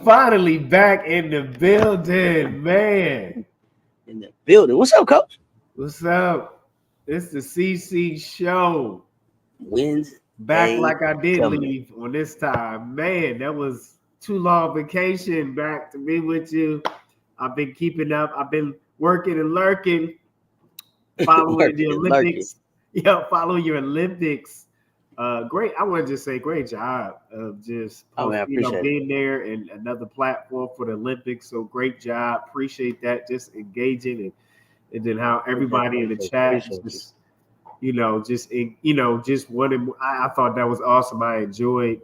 finally back in the building, man. In the building. What's up, Coach? What's up? It's the CC show. Back Wednesday like I did coming. leave on this time. Man, that was too long vacation back to be with you. I've been keeping up. I've been working and lurking, following the Working and lurking. Olympics. Yeah, following your Olympics. Great. I want to just say great job of just Oh man, I appreciate it. being there and another platform for the Olympics. So great job. Appreciate that. Just engaging and then how everybody in the chat Appreciate you. just just wanted. I thought that was awesome. I enjoyed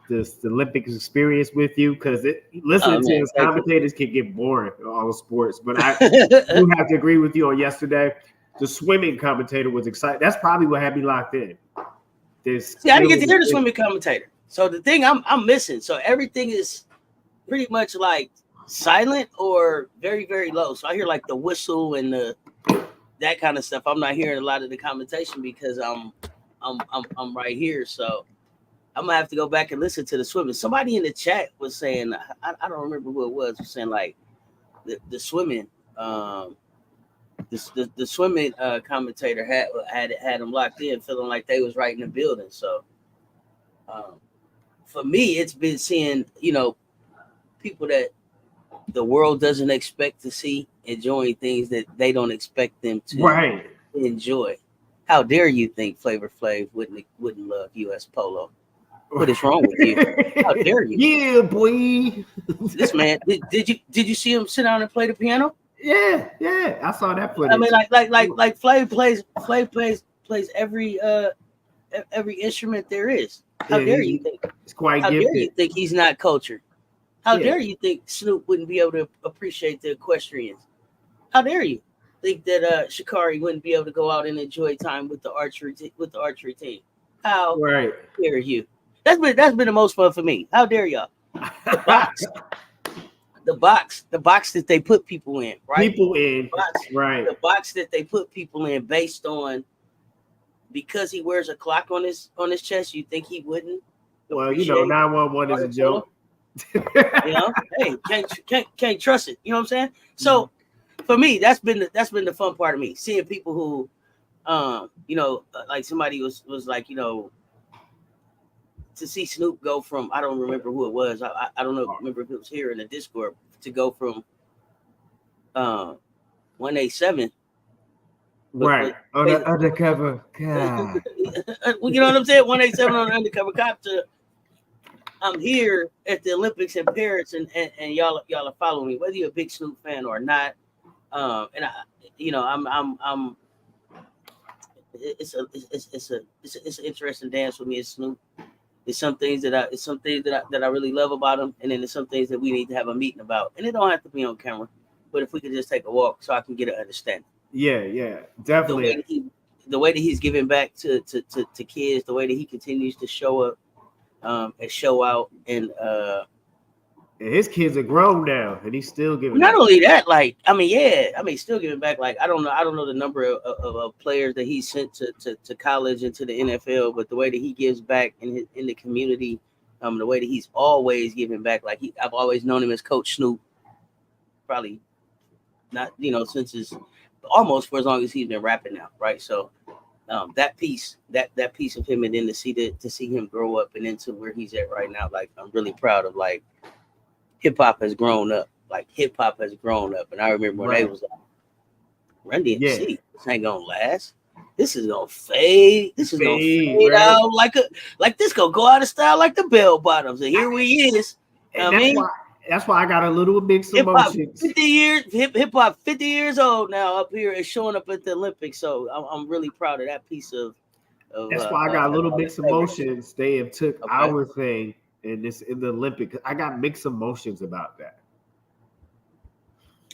the Olympics experience with you because listening Oh to man, us thank commentators can get boring on all sports. But I you. do have to agree with you on yesterday. The swimming commentator was excited. That's probably what had me locked in. See, I didn't get to hear the swimming commentator. So the thing I'm missing. So everything is pretty much like silent or very, very low. So I hear like the whistle and that kind of stuff. I'm not hearing a lot of the commentation because I'm right here. So I'm gonna have to go back and listen to the swimming. Somebody in the chat was saying, I don't remember who it was saying like the swimming the swimming commentator had them locked in, feeling like they was right in the building. So for me, it's been seeing people that the world doesn't expect to see enjoying things that they don't expect them to enjoy. How dare you think Flavor Flav wouldn't love U.S. Polo? What is wrong with you? How dare you? Yeah, boy. This man, did you see him sit down and play the piano? Yeah, I saw that footage. I mean, like Flav plays every instrument there is. How dare you think? It's quite How gifted. dare you think he's not cultured? How dare you think Snoop wouldn't be able to appreciate the equestrians? How dare you think that Sha'Carri wouldn't be able to go out and enjoy time with the archery team? How dare you? That's been the most fun for me. How dare y'all? The box that they put people in, right? The box that they put people in based on because he wears a clock on his chest. You think he wouldn't? Well, 911 is a joke. Hey, can't trust it. You know what I'm saying? So for me, that's been the fun part of me, seeing people who, like somebody was like, to see Snoop go from, I don't remember who it was. I don't remember if it was here in the Discord, to go from 187. Right. On the undercover cop. You know what I'm saying? 187 on the undercover cop to I'm here at the Olympics in Paris and y'all are following me, whether you're a big Snoop fan or not. And I'm it's an interesting dance with me and Snoop. It's some things that I really love about him, and then there's some things that we need to have a meeting about. And it don't have to be on camera, but if we could just take a walk so I can get an understanding. Yeah, definitely. The way that he's giving back to kids, the way that he continues to show up and show out, and his kids are grown now, and he's still giving. Not only that, still giving back. Like I don't know the number of players that he sent to college and to the NFL, but the way that he gives back in the community, the way that he's always giving back. Like I've always known him as Coach Snoop, probably not since his almost for as long as he's been rapping now, right? So that piece of him, and then to see him grow up and into where he's at right now, like I'm really proud of. Like hip hop has grown up. And I remember when they was like, Run DMC, this ain't gonna last. This is gonna fade. This is gonna fade out like this gonna go out of style like the bell bottoms. And here we is. That's why I got a little mixed emotions. 50 years, hip hop 50 years old now up here and showing up at the Olympics. So I'm really proud of that piece of that's why I got a little mixed emotions. They have took our thing in the Olympics. I got mixed emotions about that.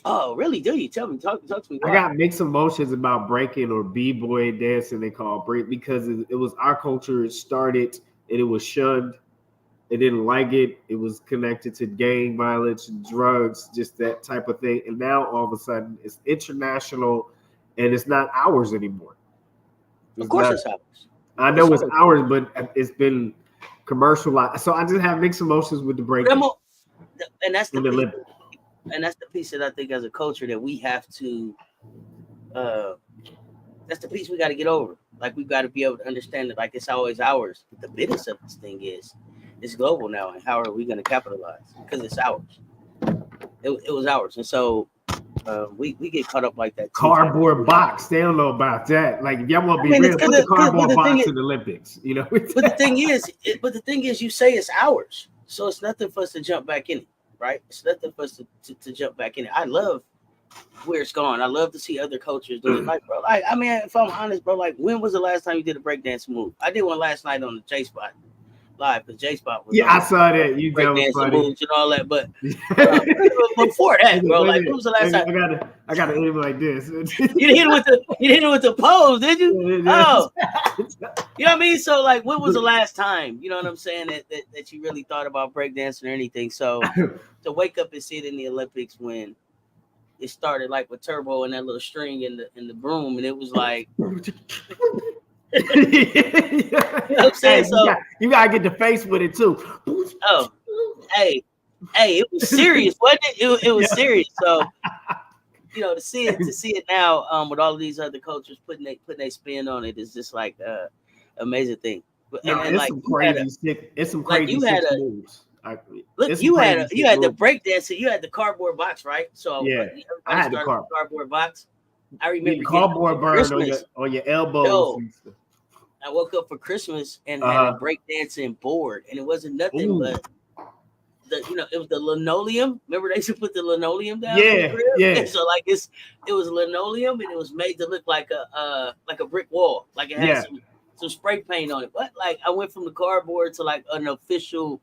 Oh, really? Do you tell me? Talk to me. I got mixed emotions about breaking or b-boy dancing. They call break because it was our culture. It started and it was shunned. They didn't like it. It was connected to gang violence and drugs, just that type of thing. And now all of a sudden it's international and it's not ours anymore. Of course it's ours. I know it's ours, but it's been commercialized. So I just have mixed emotions with the break. and that's the in the piece, Olympics. and that's the piece that I think as a culture that we have to. That's the piece we got to get over. Like we've got to be able to understand that, like it's always ours. But the business of this thing is, it's global now, and how are we going to capitalize? Because it's ours. It was ours, and so we get caught up like that. Cardboard box. They don't know about that. Like if y'all want to be real, put the cardboard box in the Olympics. You know. But the thing is, you say it's ours, so it's nothing for us to jump back in it, right? It's nothing for us to jump back in it. I love where it's gone. I love to see other cultures do it. Like, bro, like I mean, if I'm honest, bro, like when was the last time you did a breakdance move? I did one last night on the J Spot live because J Spot was I saw that. You breakdancing moves and all that, but before that, bro, like when was the last time? I gotta aim like this. You hit it with the pose, did you? Oh, you know what I mean? So like, when was the last time? You know what I'm saying? That you really thought about breakdancing or anything? So to wake up and see it in the Olympics when it started like with Turbo and that little string in the broom, and it was like, you know what I'm saying? So you gotta get the face with it too. Oh, hey, it was serious, wasn't it? It was serious. So you know, to see it now, with all of these other cultures putting their spin on it is just like amazing thing. And it's some crazy moves. Look, you had the breakdancing, you had the cardboard box, right? So yeah, I had the cardboard box. I remember cardboard burn on your elbows. Yo, I woke up for Christmas and had a breakdancing board, and it wasn't nothing but it was the linoleum. Remember they used to put the linoleum down? Yeah. So like it was linoleum, and it was made to look like a brick wall, like it had some spray paint on it. But like I went from the cardboard to like an official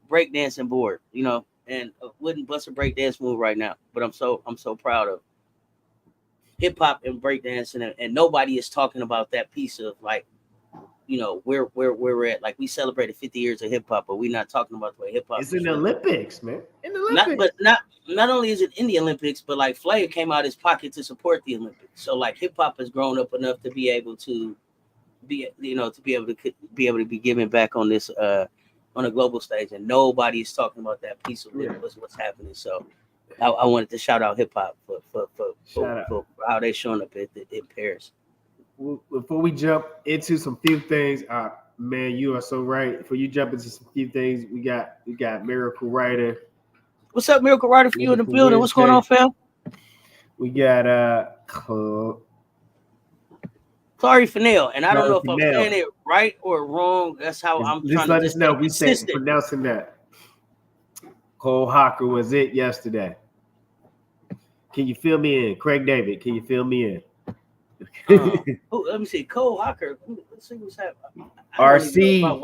breakdancing board, you know, and wouldn't bust a breakdance move right now. But I'm so proud of hip hop and breakdancing, and nobody is talking about that piece of like, you know, where we're at. Like we celebrated 50 years of hip hop, but we're not talking about the way hip hop. It's in the Olympics, man. In the Olympics. Not only is it in the Olympics, but like Flair came out his pocket to support the Olympics. So like hip hop has grown up enough to be able to be able to be giving back on this on a global stage, and nobody is talking about that piece of what's happening. So I wanted to shout out hip hop for how they showing up in Paris. Before we jump into some few things, man, you are so right. Before you jump into some few things, we got Miracle Rider. What's up, Miracle Rider? For you in the building? What's going on, fam? We got Clary Fennell, and I don't know if I'm saying it right or wrong. That's how I'm trying to let us know. We said pronouncing that. Cole Hocker was it yesterday. Can you fill me in? Craig David, can you fill me in? Let me see. Cole Hocker. Let's see what's happening. RC.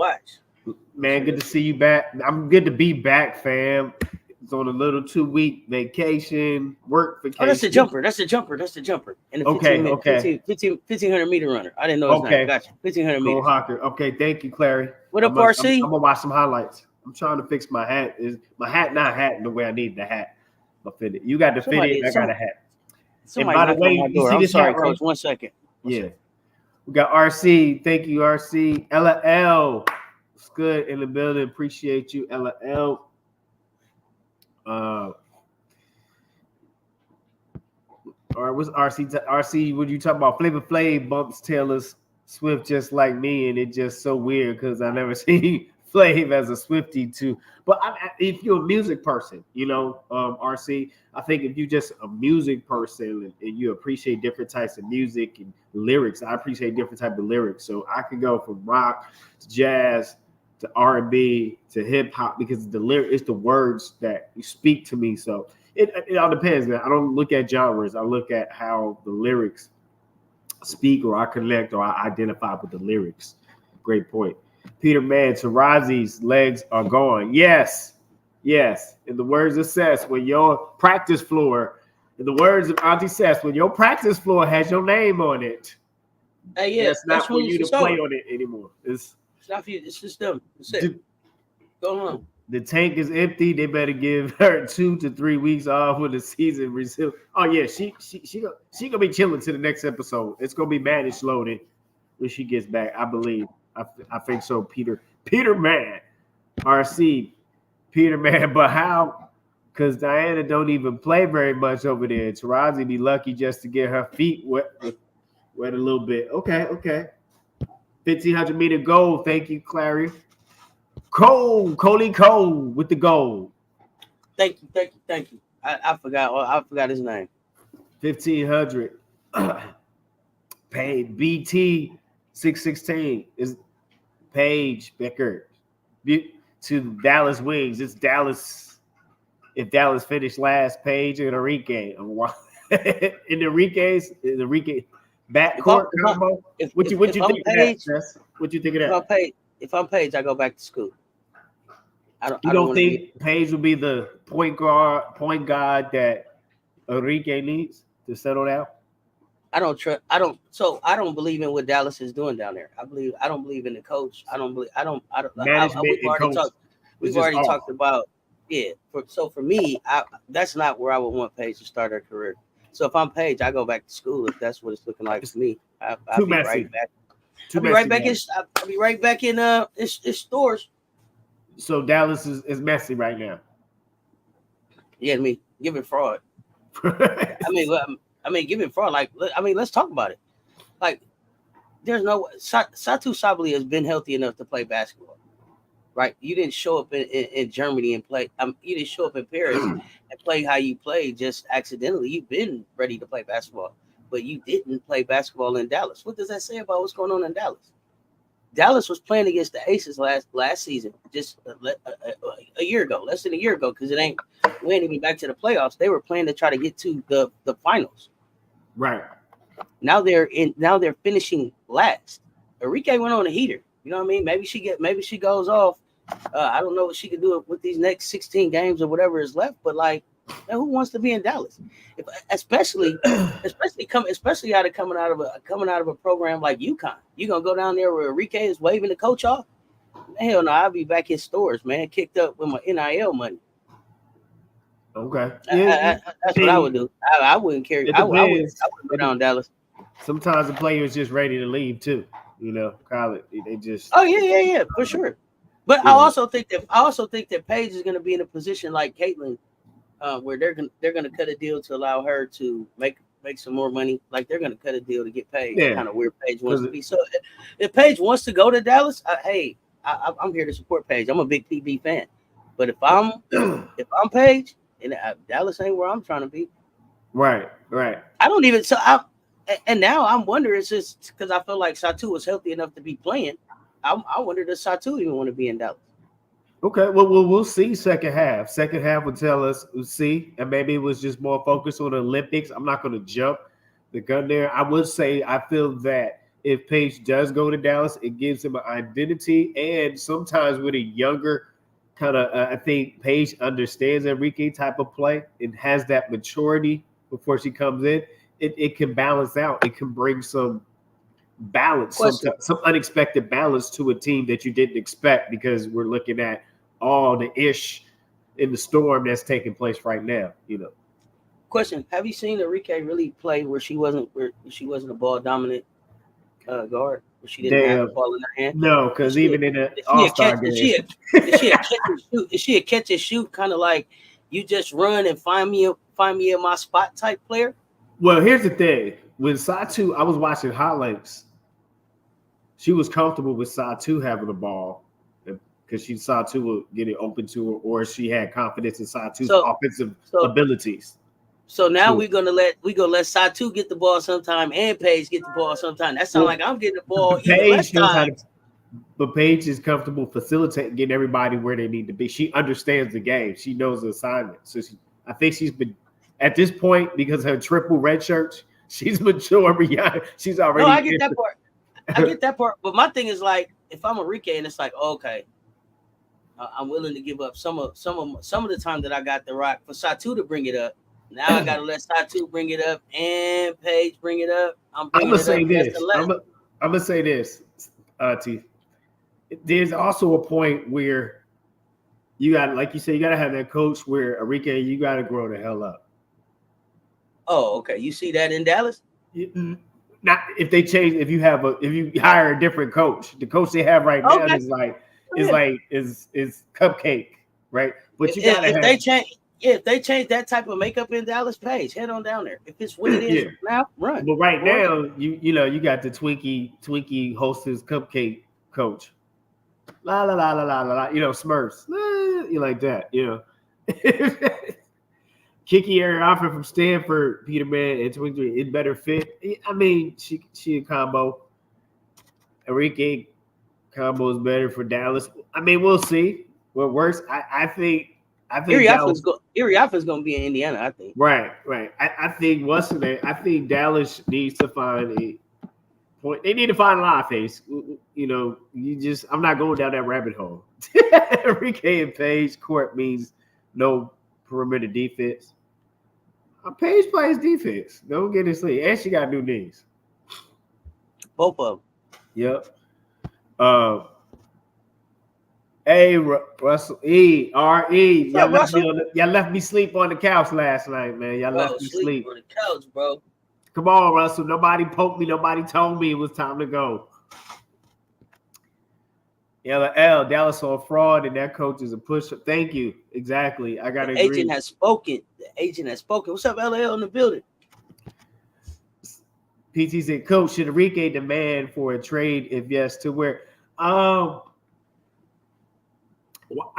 Man, good to see you back. I'm good to be back, fam. It's on a little 2-week vacation, work vacation. Oh, that's the jumper. And the 1500 meter runner. I didn't know his name. Gotcha. 1500 meters. Cole Hocker. Okay, thank you, Clary. What up, RC? I'm gonna watch some highlights. I'm trying to fix my hat. Is my hat not hatting the way I need the hat? But fit it. You got the fit it. I got a hat. And by the way, you see this hat, Coach. 1 second. Yeah. We got RC. Thank you, RC. Ella L. It's good in the building. Appreciate you, Ella L. All right, what's RC? RC, what you talking about? Flavor Flav bumps Taylor Swift just like me, and it's just so weird because I never seen Flav as a Swiftie too. But if you're a music person, you know, RC, I think if you're just a music person and you appreciate different types of music and lyrics, I appreciate different types of lyrics. So I can go from rock to jazz to R&B to hip hop because it's the words that speak to me. So it all depends, man. I don't look at genres. I look at how the lyrics speak, or I connect, or I identify with the lyrics. Great point. Peter Mann, Tarazi's legs are gone. Yes. In the words of Seth, when your practice floor, in the words of Auntie Seth, when your practice floor has your name on it, it's not for you to play on it anymore. It's not for you. It's just them. That's it. Go on. The tank is empty. They better give her 2 to 3 weeks off when the season resumes. Oh yeah, she gonna be chilling to the next episode. It's gonna be managed loaded when she gets back. I believe. I think so. Peter Mann, RC, Peter Mann. But how because Diana don't even play very much over there. Tarazi be lucky just to get her feet wet a little bit. Okay. 1,500-meter goal. Thank you, Clary. Coley Cole with the goal. Thank you. I forgot his name. 1,500. Paid BT 616 is Paige Becker to the Dallas Wings. It's Dallas. If Dallas finished last, Paige and Enrique. In Enrique backcourt combo. What you think of that? What you think of that? If I'm Paige, I go back to school. I don't think Paige will be the point guard that Enrique needs to settle down? I don't believe in what Dallas is doing down there. I don't believe in the coach. We've already talked about for me, that's not where I would want Paige to start her career. So if I'm Paige, I go back to school if that's what it's looking like for me. I'll be right back. I'll be right back in stores. So Dallas is messy right now. Yeah, giving fraud. Giving fraud. Let's talk about it. Like, there's no Satou Sabally has been healthy enough to play basketball, right? You didn't show up in Germany and play. You didn't show up in Paris and play how you played just accidentally. You've been ready to play basketball, but you didn't play basketball in Dallas. What does that say about what's going on in Dallas? Dallas was playing against the Aces last season, just a year ago, less than a year ago, because we ain't even back to the playoffs. They were playing to try to get to the finals. Right. Now they're finishing last. Enrique went on a heater. You know what I mean? Maybe she goes off. I don't know what she could do with these next 16 games or whatever is left, but like, who wants to be in Dallas? Especially coming out of a program like UConn. You gonna go down there where Enrique is waving the coach off? Hell no, I'll be back in stores, man, kicked up with my NIL money. Okay, that's what I would do. I wouldn't carry. I wouldn't go down Dallas. Sometimes the player's just ready to leave too. You know, college. They just. Oh yeah, for sure. But I also think that Paige is gonna be in a position like Caitlin, where they're gonna cut a deal to allow her to make some more money. Like they're gonna cut a deal to get paid. Yeah. Kind of where Paige wants to be. So if Paige wants to go to Dallas, I'm here to support Paige. I'm a big PB fan. But if I'm Paige, and Dallas ain't where I'm trying to be. Right. I don't even. And now I'm wondering, it's just because I feel like Satou was healthy enough to be playing. I wonder, does Satou even want to be in Dallas? Okay, well, we'll see second half. Second half will tell us. We'll see, and maybe it was just more focused on the Olympics. I'm not going to jump the gun there. I would say I feel that if Paige does go to Dallas, it gives him an identity, and sometimes with a younger kind of, I think Paige understands Enrique type of play and has that maturity before she comes in. It can balance out. It can bring some balance, some unexpected balance to a team that you didn't expect, because we're looking at all the ish in the storm that's taking place right now. You know. Question: have you seen Enrique really play where she wasn't a ball dominant guard, where she didn't have the ball in her hand? No, because even in an All-Star game, is she a catch and shoot kind of like you just run and find me in my spot type player? Well, here's the thing. With Satou, I was watching highlights. She was comfortable with Satou having the ball because she Satou would get it open to her, or she had confidence in Satou's offensive abilities. So now we're gonna let Satou get the ball sometime and Paige get the ball sometime. That sounds like I'm getting the ball. Paige knows how to, but Paige is comfortable facilitating, getting everybody where they need to be. She understands the game. She knows the assignment. So I think she's been at this point, because her triple red shirt, she's mature beyond. She's already. No, I get that part. I get that part. But my thing is, like, if I'm Enrique and it's like, okay, I'm willing to give up some of the time that I got the rock for Satou to bring it up. Now I gotta let Satou bring it up and Paige bring it up. I'm gonna say this, T. There's also a point where you got, like you said, you gotta have that coach where Enrique, you gotta grow the hell up. Oh, okay. You see that in Dallas? Not if they change. If you hire a different coach, the coach they have right now is cupcake, right? But you gotta Yeah, if they change that type of makeup in Dallas, Page, head on down there. If it's what it is now, run. But right now, you got the Twinkie hostess cupcake coach. La la la la la la la. Smurfs. You like that, Kiki Ariafa from Stanford, Peterman, and Twinkie, it better fit. I mean, she a combo. Enrique combo is better for Dallas. I mean, we'll see what works. I think Iriafa's going to be in Indiana, I think. Right. I think I think Dallas needs to find a point. They need to find a lot of face. I'm not going down that rabbit hole. Enrique and Page court means no perimeter defense. Page plays defense. Don't get it sleep. And she got new knees. Both of them. Yep. Hey, Russell E.R.E. Y'all left me sleep on the couch last night, man. Y'all left me sleep on the couch, bro. Come on, Russell. Nobody poked me. Nobody told me it was time to go. LL, Dallas on fraud, and that coach is a pusher. Thank you. Exactly. I got to agree. The agent has spoken. What's up, LL in the building? PT said, Coach, should Enrique demand for a trade? If yes, to where? I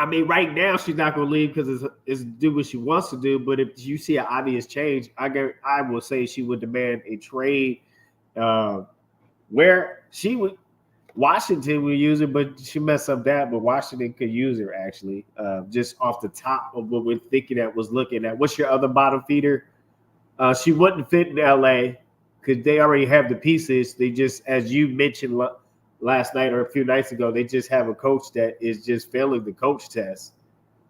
mean, right now she's not going to leave because it's do what she wants to do. But if you see an obvious change, I will say she would demand a trade where she would. Washington would use her, but she messed up that. But Washington could use her actually, just off the top of what we're thinking that was looking at. What's your other bottom feeder? She wouldn't fit in LA because they already have the pieces. They just, as you mentioned last night or a few nights ago, they just have a coach that is just failing the coach test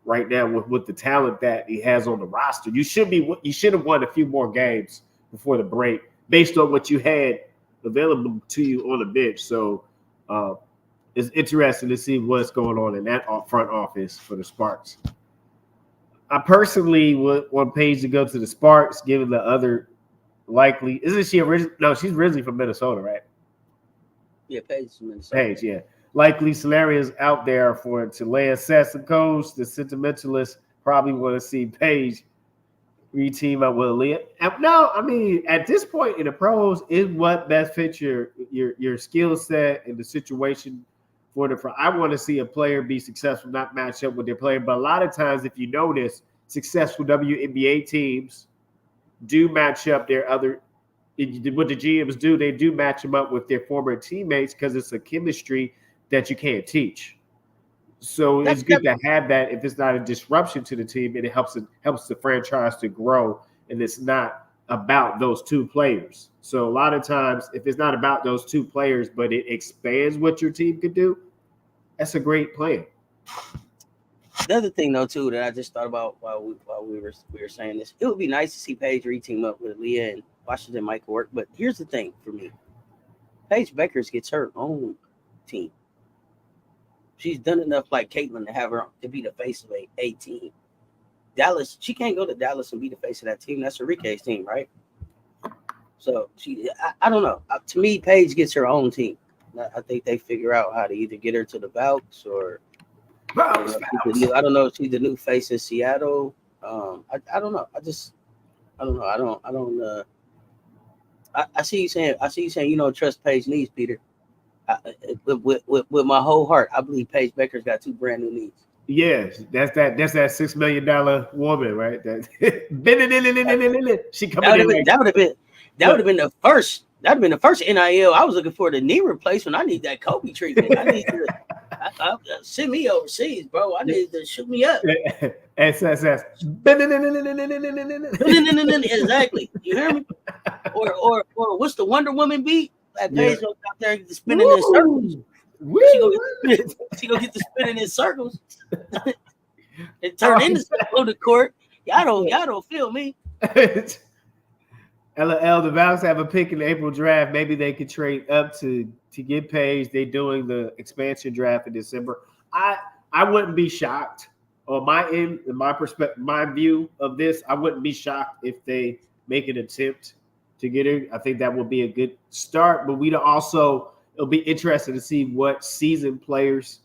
right now with the talent that he has on the roster. You should have won a few more games before the break based on what you had available to you on the bench. So it's interesting to see what's going on in that front office for the Sparks. I personally would want Paige to go to the Sparks, given the other likely. Isn't she originally? No, she's originally from Minnesota, right? Yeah, Paige is from Minnesota. Paige, yeah. Likely scenarios out there for to lay assess the coach. The sentimentalists probably want to see Paige re-team up with Aaliyah. No, I mean, at this point in the pros, is what best fits your skill set and the situation for the front. I want to see a player be successful, not match up with their player. But a lot of times, if you notice, successful WNBA teams do match up their other. What the GMs do, they do match them up with their former teammates because it's a chemistry that you can't teach. So it's good to have that if it's not a disruption to the team, and it helps the franchise to grow, and it's not about those two players. So a lot of times, if it's not about those two players, but it expands what your team could do, that's a great plan. The other thing, though, too, that I just thought about while we were saying this, it would be nice to see Paige re-team up with Leah, and Washington might work. But here's the thing for me: Paige Beckers gets her own team. She's done enough like Caitlin to have her to be the face of a team. Dallas, she can't go to Dallas and be the face of that team. That's Enrique's team, right? So I don't know. To me, Paige gets her own team. I think they figure out how to either get her to the Valks or I don't know if she's the new face in Seattle. I don't know. I don't know. I see you saying trust Paige needs, Peter. With my whole heart, I believe Paige Becker's got two brand new needs. Yes, that's that $6 million woman, right? She coming in. That would have been the first. That'd have been the first NIL. I was looking for the knee replacement. I need that Kobe treatment. I need to send me overseas, bro. I need to shoot me up. SSS. Exactly. You hear me? Or what's the Wonder Woman beat? That Paige goes out there and get spinning in circles. She gonna get the spinning in circles and turn into on the court. Y'all don't feel me. LL, the Valks have a pick in the April draft. Maybe they could trade up to get Paige. They're doing the expansion draft in December. I wouldn't be shocked. On my end, in my perspective, my view of this, I wouldn't be shocked if they make an attempt to get her. I think that would be a good start. But it'll be interesting to see what seasoned players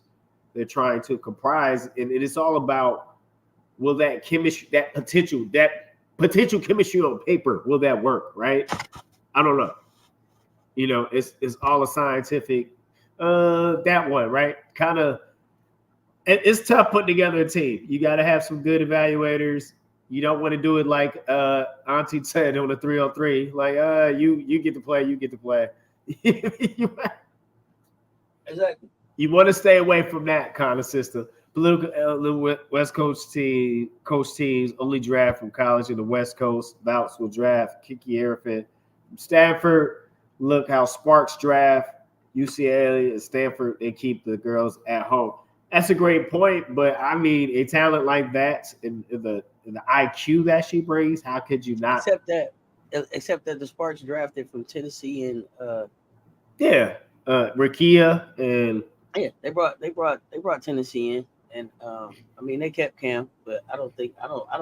they're trying to comprise. And it's all about will that chemistry, that potential chemistry on paper, will that work? Right? I don't know. You know, it's all a scientific. That one, right? Kind of. It's tough putting together a team. You got to have some good evaluators. You don't want to do it like Auntie said on the 303. Like, you get to play, you get to play. Exactly. You want to stay away from that kind of system. Political West Coast teams only draft from college in the West Coast. Bouts will draft Kiki Arifin from Stanford. Look how Sparks draft UCLA and Stanford and keep the girls at home. That's a great point, but I mean, a talent like that and the IQ that she brings, how could you not? Except that the Sparks drafted from Tennessee and Rakia and they brought Tennessee in, and I mean they kept Cam, but I don't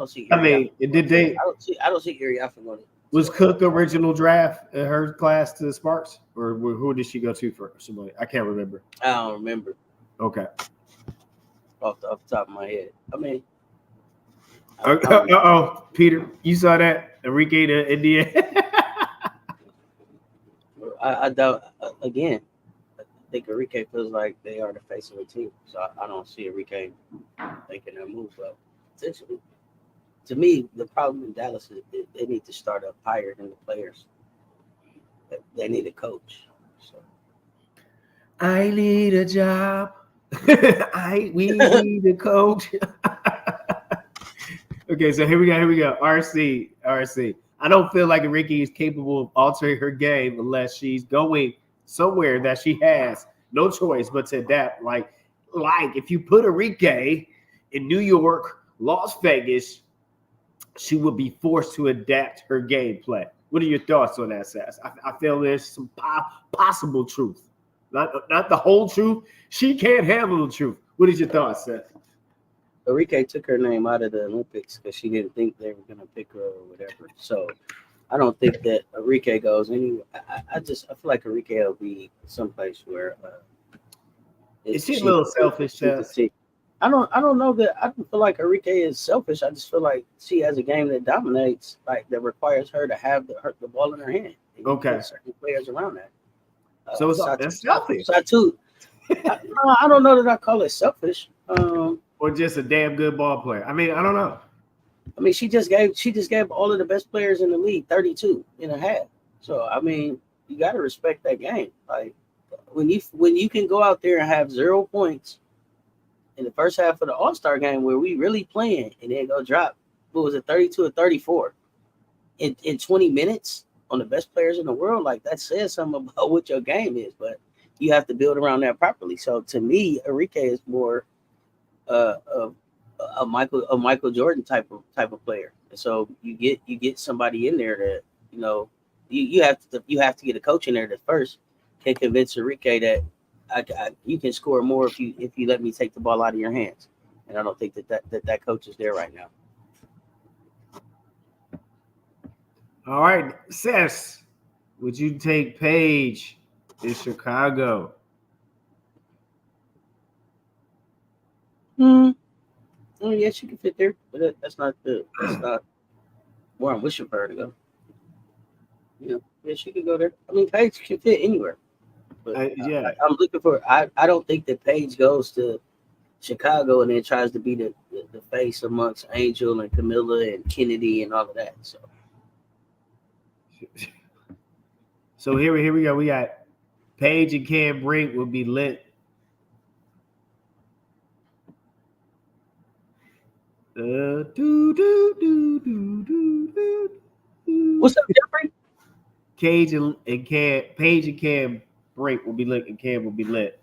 see. I mean, did they? I don't see Ariafa going. Was Cook original draft in her class to the Sparks, or who did she go to for somebody? I can't remember. I don't remember. Okay. Off the top of my head, I mean. Peter, you saw that Enrique to India. I don't. Again, I think Enrique feels like they are the face of the team, so I don't see Enrique making that move. But essentially, to me, the problem in Dallas is they need to start up higher than the players. They need a coach. So I need a job. We need a coach. Okay, so here we go. RC. I don't feel like Enrique is capable of altering her game unless she's going somewhere that she has no choice but to adapt. Like if you put Enrique in New York, Las Vegas, she would be forced to adapt her gameplay. What are your thoughts on that, Sass? I feel there's some possible truth. Not the whole truth. She can't handle the truth. What is your thoughts, Seth? Enrique took her name out of the Olympics because she didn't think they were going to pick her or whatever. So I don't think that Enrique goes anywhere. I feel like Enrique will be someplace where is she a little selfish, Seth? I don't know that. I don't feel like Enrique is selfish. I just feel like she has a game that dominates, like that requires her to have the ball in her hand. Okay. Certain players around that. So it's selfish. I don't know that I call it selfish. Or just a damn good ball player. I mean, I don't know. I mean, she just gave all of the best players in the league 32 and a half. So I mean, you got to respect that game. Like when you can go out there and have 0 points in the first half of the All-Star game where we really playing and then go drop, what was it, 32 or 34 in 20 minutes on the best players in the world, like that says something about what your game is, but you have to build around that properly. So to me, Enrique is more a Michael Jordan type of player. And so you get somebody in there that, you know, you have to get a coach in there that first can convince Enrique that you can score more if you let me take the ball out of your hands. And I don't think that coach is there right now. All right, Sess, would you take Paige in Chicago? Oh, yeah, she can fit there, but that's not where I'm wishing for her to go. Yeah, she could go there. I mean, Paige can fit anywhere. But I'm looking for. I don't think that Paige goes to Chicago and then tries to be the face amongst Angel and Camilla and Kennedy and all of that. So here we go. We got Paige and Cam Brink will be lit. What's up, Jeffrey? Paige and Cam Brink will be lit, and Cam will be lit.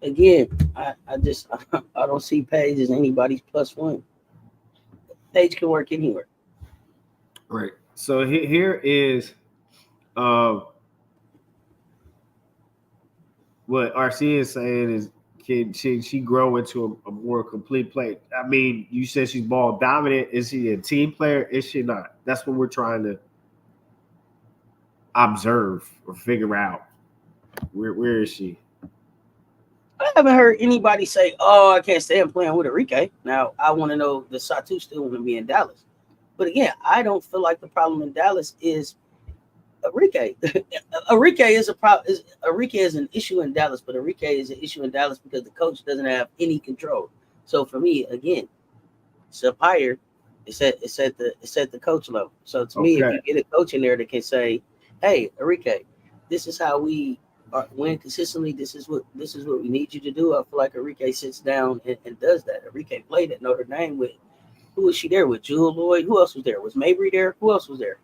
Again, I don't see Paige as anybody's +1. Paige can work anywhere. Right. So here is what RC is saying is, can she grow into a more complete player? I mean, you said she's ball dominant. Is she a team player? Is she not? That's what we're trying to observe or figure out. Where is she? I haven't heard anybody say, "Oh, I can't stand playing with Enrique." Now, I want to know does Satu still want to be in Dallas? But again, I don't feel like the problem in Dallas is Enrique. Enrique is a problem. Enrique is an issue in Dallas, but Enrique is an issue in Dallas because the coach doesn't have any control. So for me, again, it's up higher. It's at the coach level. So to me, if Okay. you get a coach in there that can say, "Hey, Enrique, this is how we win consistently. This is what we need you to do." I feel like Enrique sits down and does that. Enrique played at Notre Dame with who was she there with? Jewel Lloyd. Who else was there? Was Mabry there? Who else was there?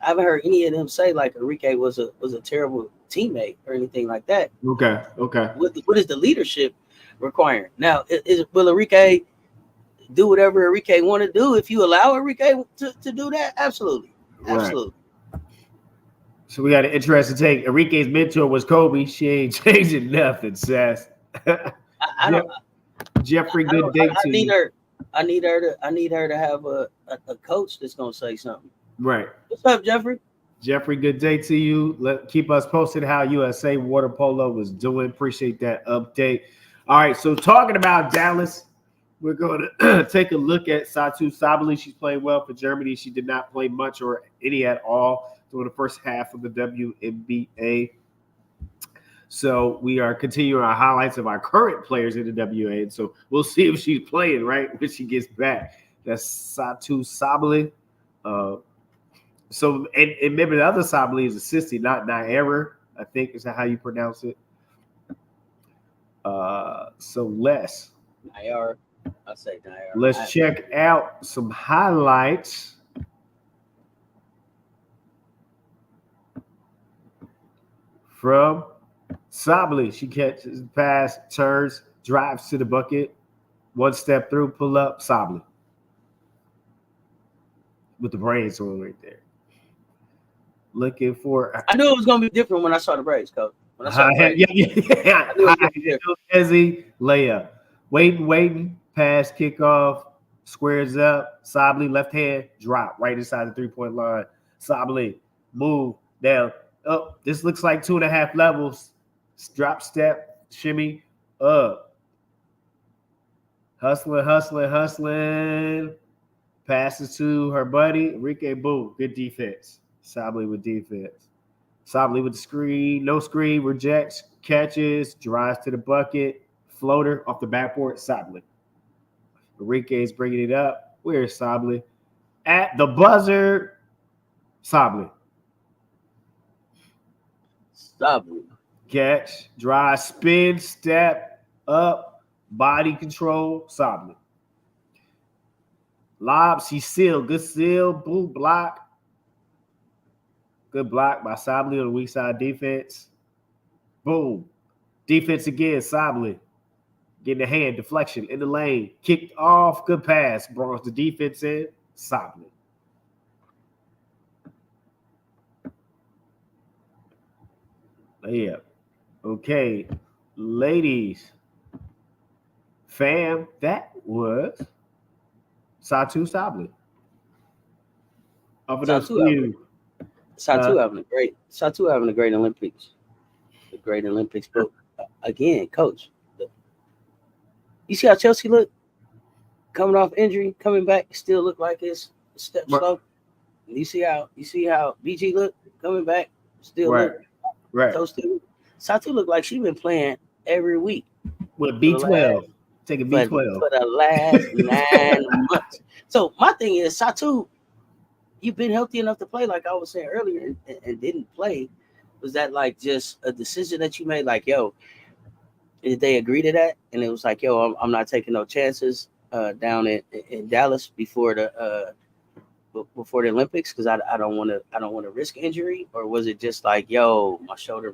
I haven't heard any of them say like Enrique was a terrible teammate or anything like that. Okay. Okay. What is the leadership requiring? Now, will Enrique do whatever Enrique want to do if you allow Enrique to do that? Absolutely. Right. Absolutely. So we got an interesting take. Enrique's mentor was Kobe. She ain't changing nothing, Sass. I don't. Jeffrey, I, good don't day I to need you. her. I need her to have a coach that's gonna say something. Right. What's up, Jeffrey? Jeffrey, good day to you. Keep us posted how USA water polo was doing. Appreciate that update. All right, so talking about Dallas, we're going to take a look at Satu Sabali. She's playing well for Germany. She did not play much or any at all during the first half of the WNBA. So we are continuing our highlights of our current players in the WA. And so we'll see if she's playing, right, when she gets back. That's Satu Sabali. So, and remember the other Sabali is a sissy, not Naira, I think is that how you pronounce it. So Nair. I say Nair. let's check out some highlights. From Sabali. She catches pass, turns, drives to the bucket, one step through, pull up, Sabali. With the brains on right there. Looking for I knew it was gonna be different when I saw the Braves, coach. When I saw the Braves, yeah. I knew it was gonna be different. Ezzy, layup. Waiting, pass, kickoff, squares up, Sabali, left hand, drop right inside the 3-point line. Sabali, move down. Oh, this looks like 2.5 levels. Drop step, shimmy, up. Hustling. Passes to her buddy, Enrique, boom. Good defense. Sabali with defense. Sabali with the screen, no screen, rejects, catches, drives to the bucket, floater off the backboard, Sabali. Enrique is bringing it up. Where's Sabali? At the buzzer, Sabali. Sabali. Catch, drive, spin, step, up, body control, Sabali. Lob, she sealed. Good seal, boom, block. Good block by Sabali on the weak side defense. Boom. Defense again, Sabali. Getting the hand, deflection in the lane. Kicked off, good pass. Brought the defense in, Sabali. Yeah. Okay. Ladies. Fam, that was Satu Sabali. Up enough you. Satu having a great Olympics. The great Olympics. But again, coach, you see how Chelsea look? Coming off injury, coming back, still look like it's a step slow. You see how BG look coming back, still look toasted. Satu look like she been playing every week. With B12. Take a B12. For the last 9 months. So my thing is, Satu, you've been healthy enough to play, like I was saying earlier, and didn't play. Was that like just a decision that you made? Like, yo, did they agree to that? And it was like, yo, I'm not taking no chances down in Dallas before the Olympics because I don't want to risk injury, or was it just like, yo, my shoulder,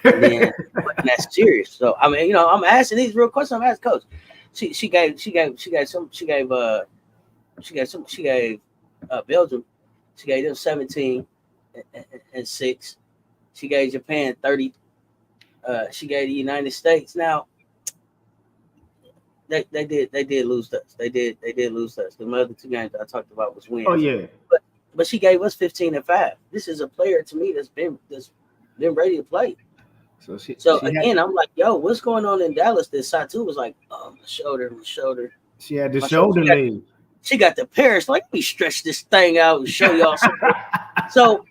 and then that's serious. So I mean, I'm asking these real questions. I'm asking coach. She gave Belgium. She gave them 17 and 6. She gave Japan 30. She gave the United States. Now they did lose us. They did lose us. The other 2 games that I talked about was wins. Oh yeah. But she gave us 15 and 5. This is a player to me that's been ready to play. So she again, I'm like, yo, what's going on in Dallas? That Satu was like, oh, my shoulder. She had the My shoulder lean. She got the Paris. Like, let me stretch this thing out and show y'all something. So,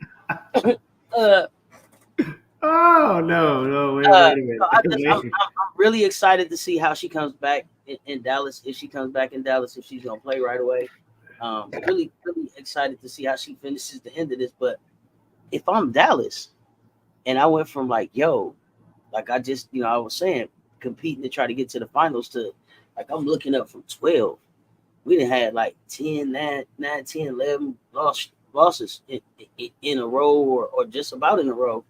oh no, wait a minute. I'm really excited to see how she comes back in Dallas. If she comes back in Dallas, if she's gonna play right away. Really excited to see how she finishes the end of this. But if I'm Dallas and I went from like, yo, like I just, I was saying, competing to try to get to the finals to like I'm looking up from 12. We done had like 10, 9, 10, 11 losses in a row or just about in a row.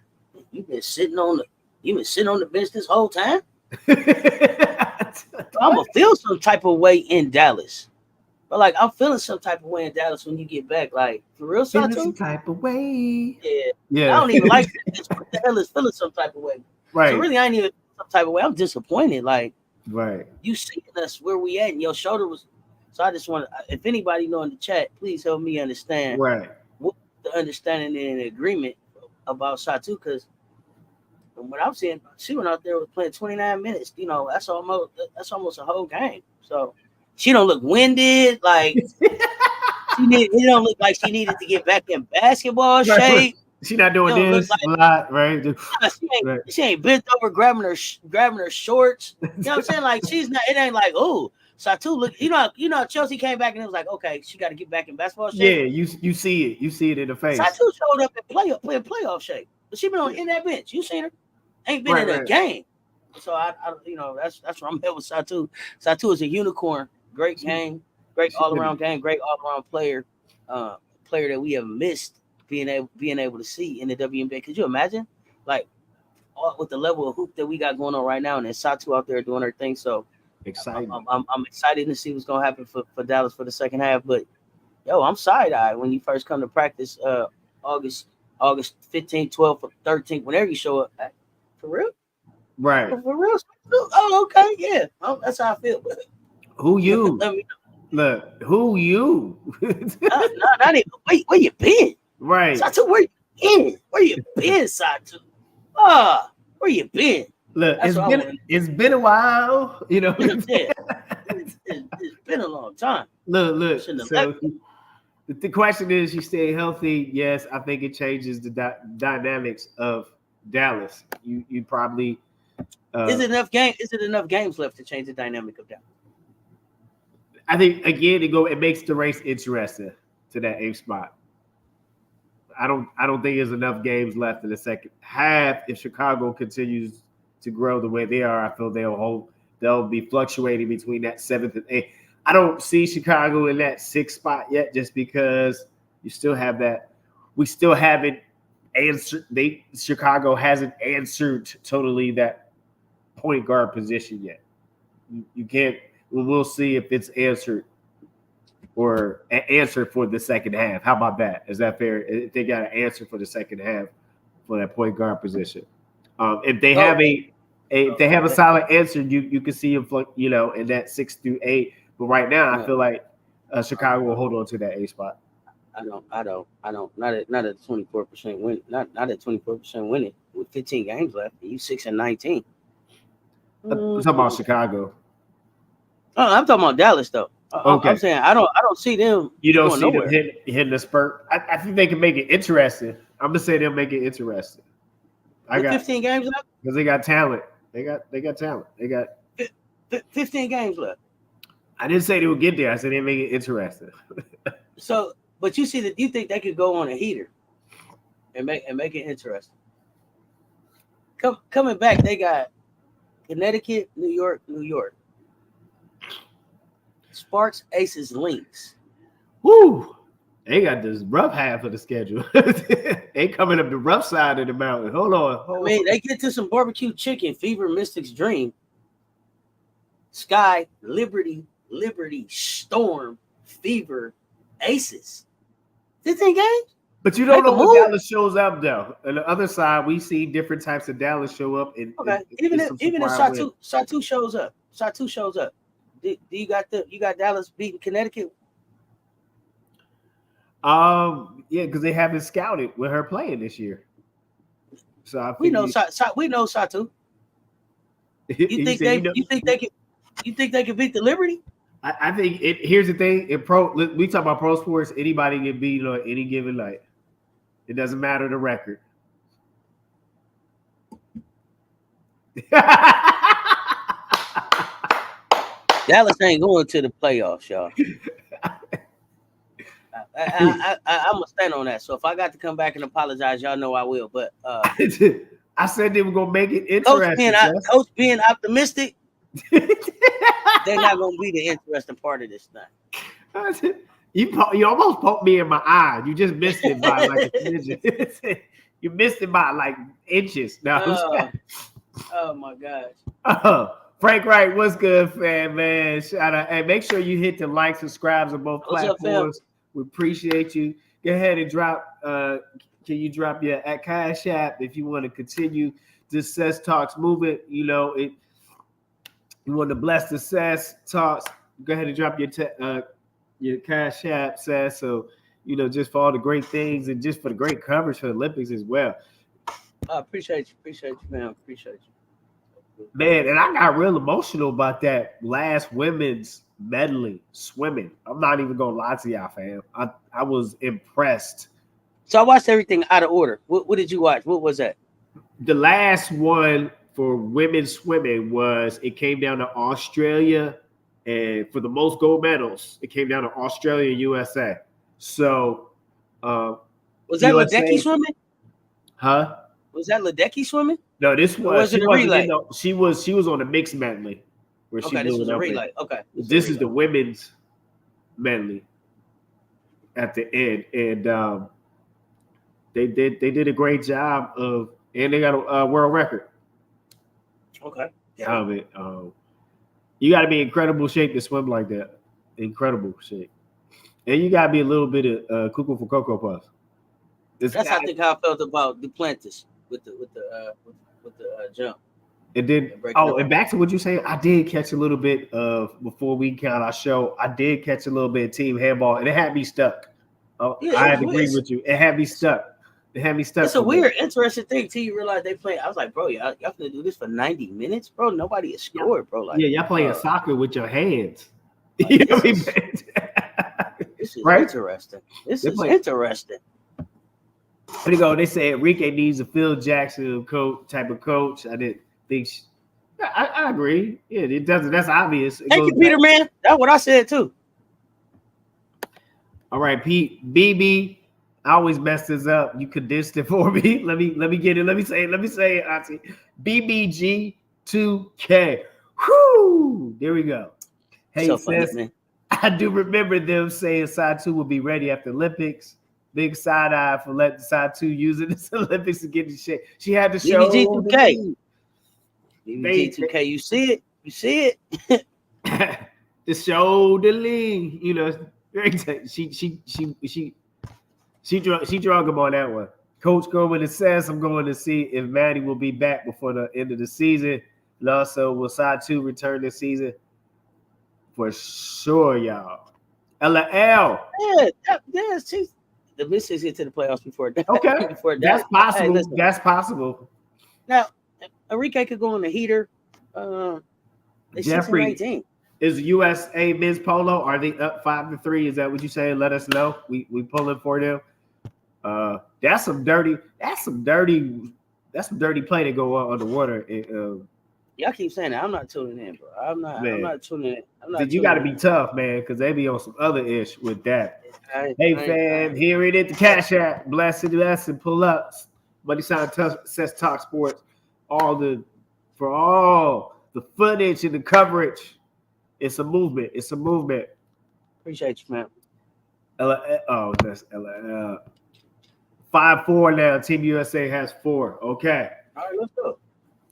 You've been sitting on the bench this whole time. I'm gonna feel some type of way in Dallas. But like I'm feeling some type of way in Dallas when you get back. Like for real, feeling some type of way. Yeah. I don't even like this. What the hell is feeling some type of way? Right. So really, I ain't even some type of way. I'm disappointed. Like, right. You seeing us where we at, and your shoulder was. So I just want, if anybody know in the chat, please help me understand. Right. What the understanding and agreement about Satu, because from what I'm seeing, she went out there was playing 29 minutes. That's almost a whole game. So she don't look winded. Like it don't look like she needed to get back in basketball shape. She not doing this a lot, right? She ain't bent over grabbing her shorts. You know what I'm saying? Like she's not. It ain't like Satu look. Chelsea came back and it was like, okay, she got to get back in basketball shape. Yeah, you see it. You see it in the face. Satu showed up in playoff shape, but she been in that bench. You seen her? Ain't been in a game. So I that's where I'm at with Satu. Satu is a unicorn. Great game. Great all around game. Great all around player. Player that we have missed being able to see in the WNBA. Could you imagine, like, with the level of hoop that we got going on right now, and then Satu out there doing her thing? So exciting. I'm excited to see what's gonna happen for Dallas for the second half. But I'm side-eyed when you first come to practice August 15th, 12th, 13th, whenever you show up. For real? Right. For real? Oh, okay, yeah. Oh, that's how I feel. Who you? Look, who you? not even. Wait, where you been? Right. Satu, where you been? Where you been, Satu? Where you been? Look, it's been a while, It's been a long time. Look. So the question is, she staying healthy? Yes, I think it changes the dynamics of Dallas. You probably is it enough games left to change the dynamic of Dallas? I think again it makes the race interesting to that 8th spot. I don't think there's enough games left in the second half. If Chicago continues to grow the way they are, I feel they'll be fluctuating between that 7th and 8th. I don't see Chicago in that 6th spot yet, just because you still have that. We still haven't answered. Chicago hasn't answered totally that point guard position yet. You can't. We'll see if it's answered or an answer for the second half. How about that? Is that fair? If they got an answer for the second half for that point guard position, if they have a solid answer, you can see them, in that 6 through 8. But right now, I feel like Chicago will hold on to that 8 spot. I don't. Not at 24% win. Not at 24% winning with 15 games left. You 6-19. I'm talking about Chicago. Oh, I'm talking about Dallas though. Okay. I'm saying I don't see them. You don't see them hitting the spurt. I think they can make it interesting. I'm gonna say they'll make it interesting. I got 15 games left because they got talent. They got talent. They got 15 games left. I didn't say they would get there. I said they make it interesting. So, but you see that you think they could go on a heater and make it interesting. Coming back, they got Connecticut, New York. Sparks, Aces, Lynx. Woo! They got this rough half of the schedule. They coming up the rough side of the mountain. Hold on. They get to some barbecue chicken, Fever, Mystics, Dream, Sky, Liberty, Storm, Fever, Aces. 15 games? But you don't know who Dallas shows up though. On the other side, we see different types of Dallas show up. Even if Satu shows up. Do you got Dallas beating Connecticut? Yeah, because they haven't scouted with her playing this year. So I We know figured we know Satu. You think said, you think they can beat the Liberty? I think it. Here's the thing: in pro, we talk about pro sports. Anybody can beat on any given night. It doesn't matter the record. Dallas ain't going to the playoffs, y'all. I'm gonna stand on that. So if I got to come back and apologize, y'all know I will. But I said they were gonna make it interesting. Coach being optimistic, they're not gonna be the interesting part of this thing. You almost poked me in my eye. You just missed it by like a smidgen. You missed it by like inches. No. Oh my gosh. Frank Wright, what's good, man? Shout out. Hey, make sure you hit the like, subscribes on both platforms. We appreciate you. Go ahead and drop. Can you drop your at Cash App if you want to continue this Cess Talks movement? You know it. You want to bless the Cess Talks? Go ahead and drop your Cash App, Cess. So just for all the great things and just for the great coverage for the Olympics as well. I appreciate you, man. Appreciate you. Man, and I got real emotional about that last women's medley swimming. I'm not even gonna lie to y'all, fam. I was impressed. So I watched everything out of order. What did you watch? What was that? The last one for women's swimming it came down to Australia, and for the most gold medals, it came down to Australia and USA. So was that Ledecky swimming? Huh? Was that Ledecky swimming? No, this was it a relay? She was on the mixed medley. Where okay, this was a relay. Okay. This is the women's medley at the end. And they did a great job and they got a world record. Okay. Yeah. You gotta be in incredible shape to swim like that. Incredible shape. And you gotta be a little bit of cuckoo for Cocoa Puffs. That's I think how I felt about Duplantis with the jump. And then and back to what you saying, I did catch a little bit of before we count our show. I did catch a little bit of team handball, and it had me stuck. I had to agree with you. It had me stuck. It's a weird, interesting thing till you realize they play. I was like, bro, y'all gonna do this for 90 minutes, bro? Nobody has scored, bro. Like, y'all playing soccer with your hands. Like, you know what I mean? This is right? Interesting. This is interesting. There you go. They say Enrique needs a Phil Jackson type of coach. I didn't think. I agree. Yeah, it doesn't. That's obvious. Thank you, Peter, man. That's what I said too. All right, Pete. BB, I always mess this up. You condensed it for me. Let me get it. Let me say it, Auntie. BBG2K. Whoo! There we go. Hey, so funny, man. I do remember them saying Satu will be ready after Olympics. Big side eye for letting Satu use it this Olympics to get in shape. She had to show BBG2K. BBG2K, you see it? You see it? The show the lean. She drunk him on that one. Coach going to Cess, I'm going to see if Maddie will be back before the end of the season. And also, will Satu return this season? For sure, y'all. LL. Yeah, the missus get to the playoffs before that. Okay, before that. That's possible. Hey, that's possible. Now, Enrique could go on the heater. Jeffrey, is USA men's polo? Are they up 5-3? Is that what you saying? Let us know. We pulling for them. That's some dirty play to go on underwater. Y'all keep saying that. I'm not tuning in, bro. I'm not tuning in. You got to be tough, man, because they be on some other ish with that. Hey, fam, here it is, the Cash App. Blessed lesson, pull ups. Buddy Sign Cess Talk Sports. For all the footage and the coverage. It's a movement. Appreciate you, man. That's 5-4 now. Team USA has 4. Okay. All right, let's go.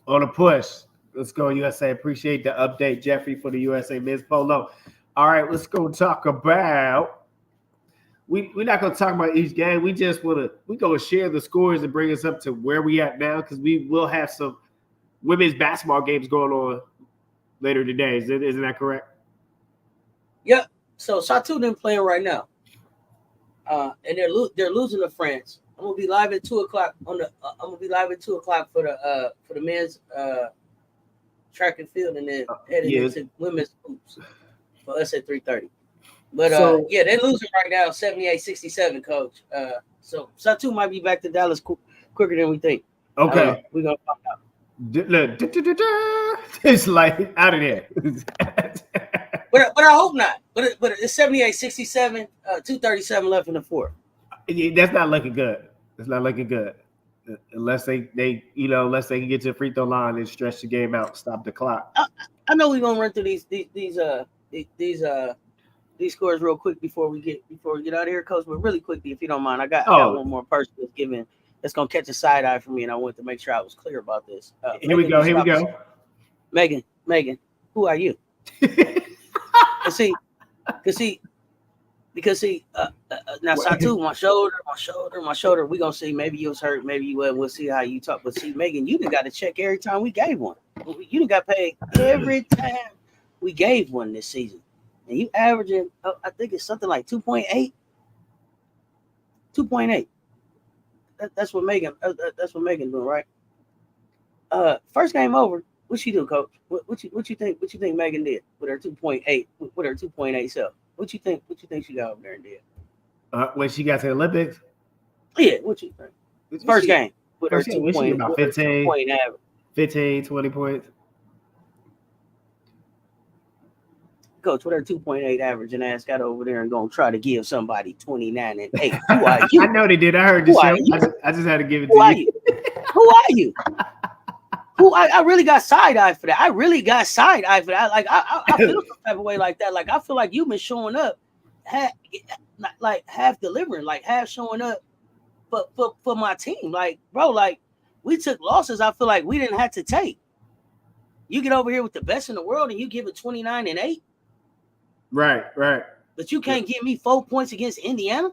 On a push. Let's go, USA. Appreciate the update, Jeffrey, for the USA men's polo. All right, let's go talk about. We're not going to talk about each game. We're going to share the scores and bring us up to where we at now, because we will have some women's basketball games going on later today. Isn't that correct? Yep. So Satu them playing right now, and they're losing to France I'm gonna be live at 2:00 on the. I'm gonna be live at 2:00 for the men's track and field, and then heading into women's hoops for us at 3:30. But yeah, they're losing right now, 78-67, coach. So Satu might be back to Dallas quicker than we think. Okay, we're gonna find out. It's like out of there. But I hope not. But it's 78-67, 2:37 left in the fourth. That's not looking good. It's not looking good. Unless they unless they can get to the free throw line and stretch the game out, stop the clock. I know we're gonna run through these scores real quick before we get out of here, coach. But really quickly, if you don't mind, I got one more person that's gonna catch a side eye for me, and I wanted to make sure I was clear about this. Here we go. Megan, who are you? Because now Satu, my shoulder. We gonna see. Maybe you was hurt. Maybe you wasn't. We'll see how you talk. But see, Megan, you done got to check every time we gave one. You done got paid every time we gave one this season, and you averaging. I think it's something like 2.8. 2.8. That's what Megan. That's what Megan doing, right? First game over. What she do, coach? What you think? What you think Megan did with her 2.8? With her 2.8 self? What you think she got over there and did? When she got to the Olympics? Yeah, what you think? First game with her 2 point, about 15 average. 15, 20 points. Coach, with her 2.8 average and ass got over there and gonna try to give somebody 29 and 8. Who are you? I know they did. I heard the show. I just had to give it to you. Who are you? I really got side-eye for that. Like I feel some type of way like that. Like I feel like you've been showing up, half delivering, like half showing up for my team. Like, bro, like we took losses. I feel like we didn't have to take. You get over here with the best in the world and you give it 29 and 8. Right. But you can't give me 4 points against Indiana.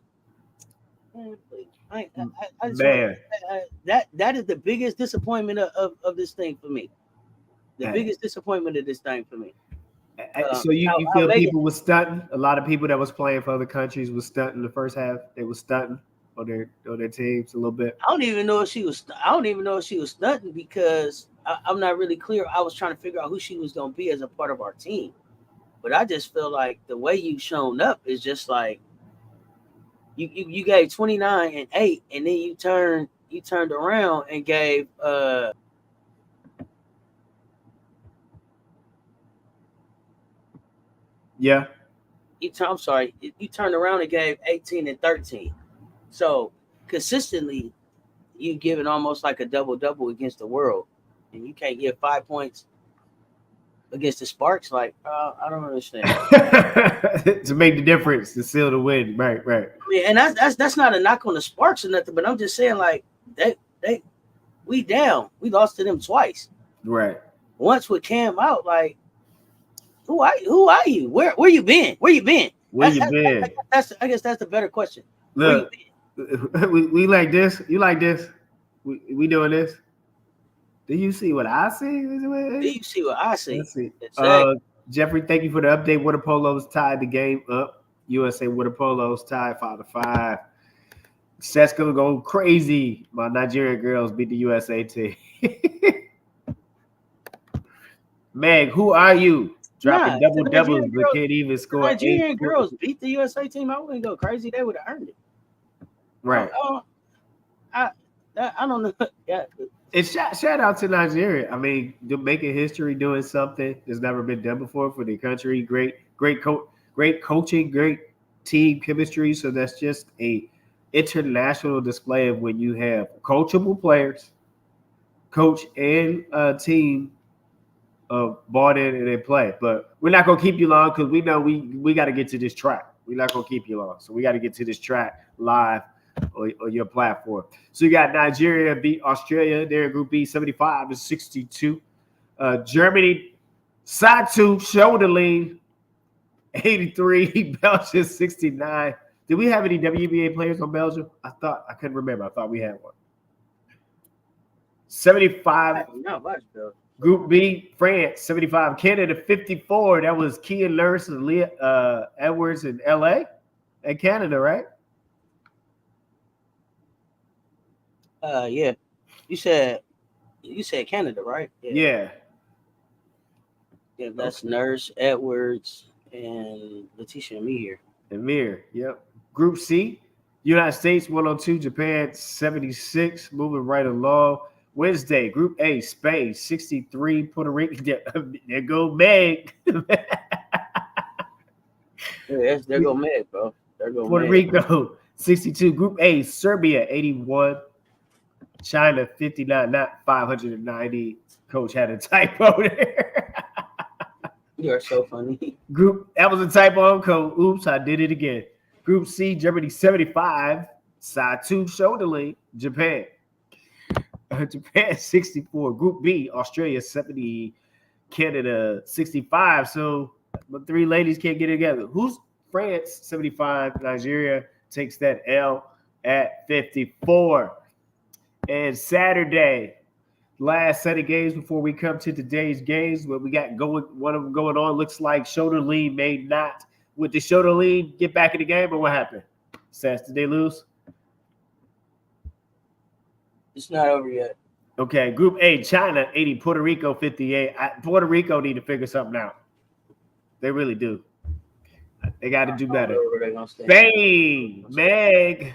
That is the biggest disappointment of this thing for me. Biggest disappointment of this thing for me. So you feel people were stunting? A lot of people that was playing for other countries was stunting the first half. They were stunting on their teams a little bit. I don't even know if she was stunting because I'm not really clear. I was trying to figure out who she was going to be as a part of our team. But I just feel like the way you've shown up is just like you gave 29 and 8, and then you turned around and gave yeah. You turned around and gave 18 and 13. So consistently, you giving almost like a double against the world, and you can't give 5 points against the Sparks. Like I don't understand. To make the difference, to seal the win, right. I mean, and that's not a knock on the Sparks or nothing, but I'm just saying like we down. We lost to them twice. Right. Once with Cam out, like who are you? Where you been? Where you been? I guess that's the better question. Look, we like this. You like this? We doing this? Do you see what I see? Do you see what I see? Let's see. Jeffrey, thank you for the update. Water Polos tied the game up. USA Water Polos tied 5-5. Seth's gonna go crazy. My Nigerian girls beat the USA team. Meg, who are you? Dropping doubles, but can't even score. Nigerian girls beat the USA team. I wouldn't go crazy. They would have earned it. Right. I don't know. Yeah. It's shout out to Nigeria. I mean, making history, doing something that's never been done before for the country. Great coaching, great team chemistry. So that's just a international display of when you have coachable players, coach and team bought in and they play. But we're not gonna keep you long because we know we got to get to this track. We're not gonna keep you long, so we got to get to this track live on your platform. So you got Nigeria beat Australia. They're in Group B, 75-62. Germany, Satu shoulder lean, 83. Belgium, 69. Did we have any WNBA players on Belgium? I couldn't remember. I thought we had one. 75. Group B, France, 75. Canada, 54. That was Kian Lurs and Leah Edwards in LA and Canada, right? Yeah. You said Canada, right? Yeah. Yeah, that's Nurse, Edwards, and Letitia Amir. Amir. Yep. Group C, United States 102, Japan 76. Moving right along. Wednesday, Group A, Spain 63, Puerto Rico. There go Meg. Yeah, there go Meg, bro. There go Puerto Meg. Rico 62. Group A, Serbia 81. China 59, not 590. Coach had a typo there. You are so funny. Group, that was a typo on code. Oops, I did it again. Group C, Germany 75. Side 2, shoulder lean, Japan. Japan 64. Group B, Australia 70. Canada 65. So the three ladies can't get together. Who's France 75? Nigeria takes that L at 54. And Saturday, last set of games before we come to today's games, what we got going, one of them going on looks like shoulder lean may not. With the shoulder lean, get back in the game, or what happened? Sass, did they lose? It's not over yet. Okay, Group A, China 80, Puerto Rico 58. Puerto Rico need to figure something out. They really do. They got to do better. Spain, Meg,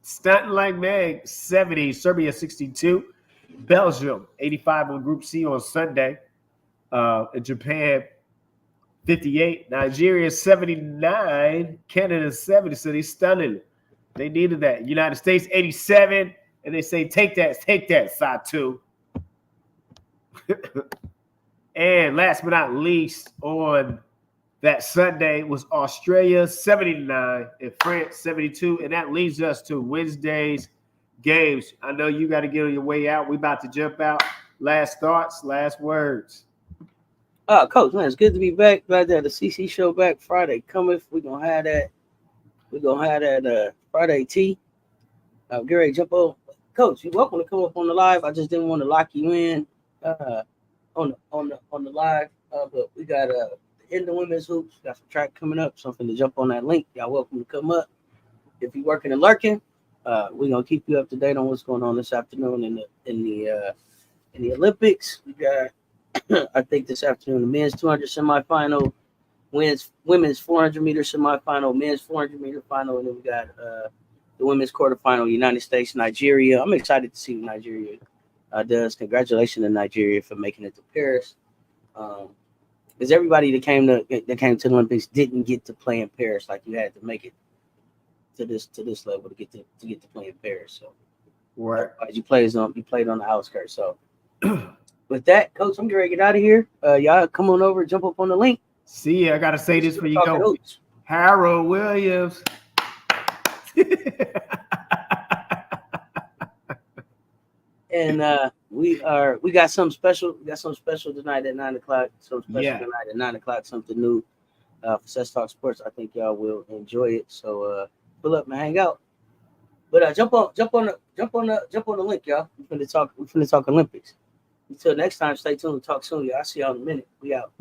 stunting like Meg, 70. Serbia 62. Belgium 85 on Group C on Sunday. And Japan 58. Nigeria 79. Canada 70. So they stunning. They needed that. United States 87. And they say, take that, side 2. And last but not least, on that Sunday was Australia 79 and France 72. And that leads us to Wednesday's games. I know you got to get on your way out. We about to jump out. Last thoughts, last words. Coach, man, it's good to be back. Glad to have the CC show back Friday coming. We're going to have that Friday tea. Get ready to jump on. Coach, you're welcome to come up on the live. I just didn't want to lock you in on the live. But we got in the women's hoops. Got some track coming up. Something to jump on that link. Y'all welcome to come up. If you're working and lurking, we're gonna keep you up to date on what's going on this afternoon in the Olympics. We got I think this afternoon the men's 200 semifinal, women's 400 meter semifinal, men's 400 meter final, and then we got the women's quarterfinal, United States, Nigeria. I'm excited to see what Nigeria does. Congratulations to Nigeria for making it to Paris. Because everybody that came to the Olympics didn't get to play in Paris. Like, you had to make it to this level to get to play in Paris. So, right, you played on the outskirts. So, with that, Coach, I'm getting ready to get out of here. Y'all come on over, jump up on the link. See ya. I gotta say this for you go. Harold Williams. And we got something special. We got something special tonight at 9:00. Something special tonight at 9:00. Something new for Sess Talk Sports. I think y'all will enjoy it. So pull up and hang out. But jump on the link, y'all. We're finna talk Olympics. Until next time, stay tuned. Talk soon, y'all. I'll see y'all in a minute. We out.